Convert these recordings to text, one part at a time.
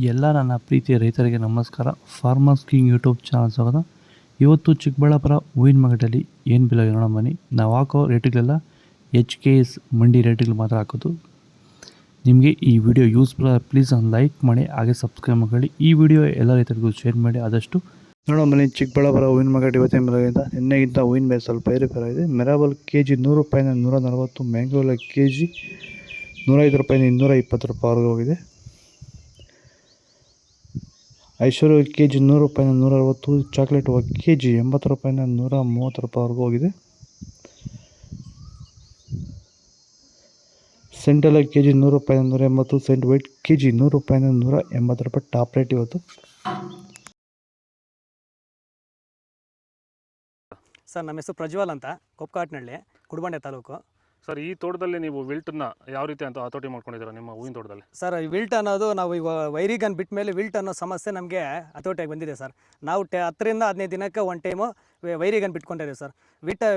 ಎಲ್ಲ ನನ್ನ ಪ್ರೀತಿಯ ರೈತರಿಗೆ ನಮಸ್ಕಾರ. ಫಾರ್ಮರ್ಸ್ ಕಿಂಗ್ ಯೂಟ್ಯೂಬ್ ಚಾನಲ್ ಸ್ವಾಗತ. ಇವತ್ತು ಚಿಕ್ಕಬಳ್ಳಾಪುರ ಹೂವಿನ ಮಾರ್ಕೆಟಲ್ಲಿ ಏನು ಬೆಲೆ ನೋಡೋಣ ಬನ್ನಿ. ನಾವು ಹಾಕೋ ರೇಟ್ಗಳೆಲ್ಲ HKS ಮಂಡಿ ರೇಟ್ಗಳು ಮಾತ್ರ ಹಾಕೋದು. ನಿಮಗೆ ಈ ವಿಡಿಯೋ ಯೂಸ್ಫುಲ್ ಪ್ಲೀಸ್ ಒಂದು ಲೈಕ್ ಮಾಡಿ, ಹಾಗೆ ಸಬ್ಸ್ಕ್ರೈಬ್ ಮಾಡಿ. ಈ ವಿಡಿಯೋ ಎಲ್ಲ ರೈತರಿಗೂ ಶೇರ್ ಮಾಡಿ. ಆದಷ್ಟು ನೋಡೋಣ ಬನ್ನಿ. ಚಿಕ್ಕಬಳ್ಳಾಪುರ ಹೂವಿನ ಮಾರ್ಕೆಟ್ ಇವತ್ತಿನ ಬೆಲೆಗಿಂತ ನಿನ್ನೆಗಿಂತ ಹೂವಿನ ಬೆಲೆ ಸ್ವಲ್ಪ ಏರುಪೇರಾಗಿದೆ. ಮೆರಾಬಲ್ KG 100 ರೂಪಾಯಿಂದ 140, ಮ್ಯಾಂಗೋಲ KG 105 ರೂಪಾಯಿಂದ 220 ರೂಪಾಯಿವರೆಗೂ ಹೋಗಿದೆ. ಐಶ್ವರ್ಯ KG 100 ರೂಪಾಯಿಂದ 160, ಚಾಕ್ಲೇಟ್ KG 80 ರೂಪಾಯಿಂದ 130 ರೂಪಾಯಿವರೆಗೂ ಹೋಗಿದೆ. ಸೆಂಟೆಲ್ಲ KG 100 ರೂಪಾಯಿಂದ 180, ಸೆಂಟ್ ವೈಟ್ KG 100 ರೂಪಾಯಿಂದ 180 ರೂಪಾಯಿ ಟಾಪ್ ರೇಟ್ ಇವತ್ತು. ಸರ್, ನಮ್ಮ ಹೆಸರು ಪ್ರಜ್ವಲ್ ಅಂತ, ಕೊಪ್ಪಕಾಟ್ನಹಳ್ಳಿ, ಕುಡಬಂಡೆ ತಾಲೂಕು. ಸರ್, ಈ ತೋಟದಲ್ಲಿ ನೀವು ವಿಲ್ಟನ್ನ ಯಾವ ರೀತಿ ಅಂತ ಹತೋಟಿ ಮಾಡ್ಕೊಂಡಿದ್ದೀರಾ ನಿಮ್ಮ ಹೂವಿನ ತೋಟದಲ್ಲಿ? ಸರ್, ಈ ವಿಲ್ಟ್ ಅನ್ನೋದು ನಾವು ಈಗ ವೈರಿಗನ್ ಬಿಟ್ಟ ಮೇಲೆ ವಿಲ್ಟ್ ಅನ್ನೋ ಸಮಸ್ಯೆ ನಮಗೆ ಹತೋಟಿಯಾಗಿ ಬಂದಿದೆ ಸರ್. ನಾವು 10 ರಿಂದ 15 ದಿನಕ್ಕೆ ಒಂದು ಟೈಮು ವೈರಿಗನ್ ಬಿಟ್ಕೊಂಡಿದ್ದೀವಿ ಸರ್.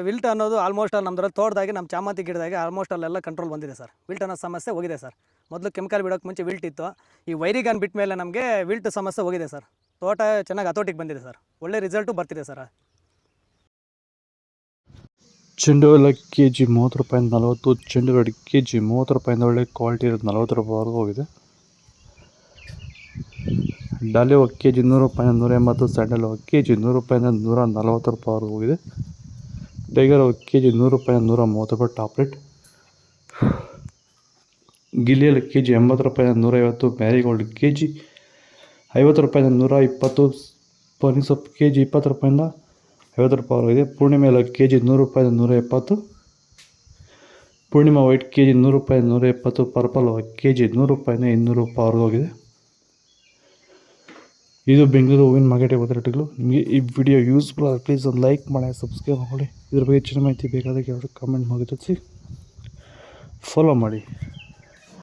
ವಿಲ್ಟ್ ಅನ್ನೋದು ಆಲ್ಮೋಸ್ಟ್ ನಮ್ಮದ್ರಲ್ಲಿ ತೋಟದಾಗಿ ನಮ್ಮ ಚಾಮಂತಿ ಗಿಡದಾಗಿ ಆಲ್ಮೋಸ್ಟ್ ಅಲ್ಲೆಲ್ಲ ಕಂಟ್ರೋಲ್ ಬಂದಿದೆ ಸರ್. ವಿಲ್ಟ್ ಅನ್ನೋ ಸಮಸ್ಯೆ ಹೋಗಿದೆ ಸರ್. ಮೊದಲು ಕೆಮಿಕಲ್ ಬಿಡೋಕ್ಕೆ ಮುಂಚೆ ವಿಲ್ಟ್ ಇತ್ತು. ಈ ವೈರಿಗನ್ ಬಿಟ್ಟ ಮೇಲೆ ನಮಗೆ ವಿಲ್ಟ್ ಸಮಸ್ಯೆ ಹೋಗಿದೆ ಸರ್. ತೋಟ ಚೆನ್ನಾಗಿ ಹತೋಟಿಗೆ ಬಂದಿದೆ ಸರ್. ಒಳ್ಳೆ ರಿಸಲ್ಟು ಬರ್ತಿದೆ ಸರ್. ಚೆಂಡು ಎಲ್ಲ KG 30 ರೂಪಾಯಿಂದ 40, ಚೆಂಡು ರೆಡ್ KG 30 ರೂಪಾಯಿಂದ ಒಳ್ಳೆ ಕ್ವಾಲಿಟಿ ಇರೋದು 40 ರೂಪಾಯಿವರೆಗೂ ಹೋಗಿದೆ. ಡಾಲಿ KG 100 ರೂಪಾಯಿಂದ 180, ಸ್ಯಾಂಡಲ್ KG 100 ರೂಪಾಯಿಂದ 140 ರೂಪಾಯಿವರೆಗೂ ಹೋಗಿದೆ. ಟೈಗರ್ KG 100 ರೂಪಾಯಿಂದ 130 ರೂಪಾಯಿ ಟಾಪ್ ರೇಟ್. ಗಿಲಿಯಲ್ಲಿ KG 80 ರೂಪಾಯಿಂದ 150, ಮ್ಯಾರಿಗೋಲ್ಡ್ KG 50 ರೂಪಾಯಿಂದ 120, ಪನಿಸೊಪ್ಪು KG 20 ರೂಪಾಯಿಂದ 50 ರೂಪಾಯಿವರೆಗಿದೆ. ಪೂರ್ಣಿಮೆ ಎಲ್ಲ KG 100 ರೂಪಾಯಿಂದ 170, ಪೂರ್ಣಿಮಾ ವೈಟ್ KG 100 ರೂಪಾಯಿಂದ 170, ಪರ್ಪಲ್ KG 100 ರೂಪಾಯಿಂದ 200 ರೂಪಾಯಿವರೆಗೂ ಹೋಗಿದೆ. ಇದು ಬೆಂಗಳೂರು ಹೂವಿನ ಮಾರ್ಕೆಟ್ ಇವತ್ತು ರೇಟ್ಗಳು. ನಿಮಗೆ ಈ ವಿಡಿಯೋ ಯೂಸ್ಫುಲ್ ಆಗಿ ಪ್ಲೀಸ್ ಒಂದು ಲೈಕ್ ಮಾಡಿ, ಸಬ್ಸ್ಕ್ರೈಬ್ ಮಾಡಿ. ಇದ್ರ ಬಗ್ಗೆ ಹೆಚ್ಚಿನ ಮಾಹಿತಿ ಬೇಕಾದರೆ ಕೆಲವರು ಕಮೆಂಟ್ ಮಾಡಿ ತಿಳಿಸಿ, ಫಾಲೋ ಮಾಡಿ.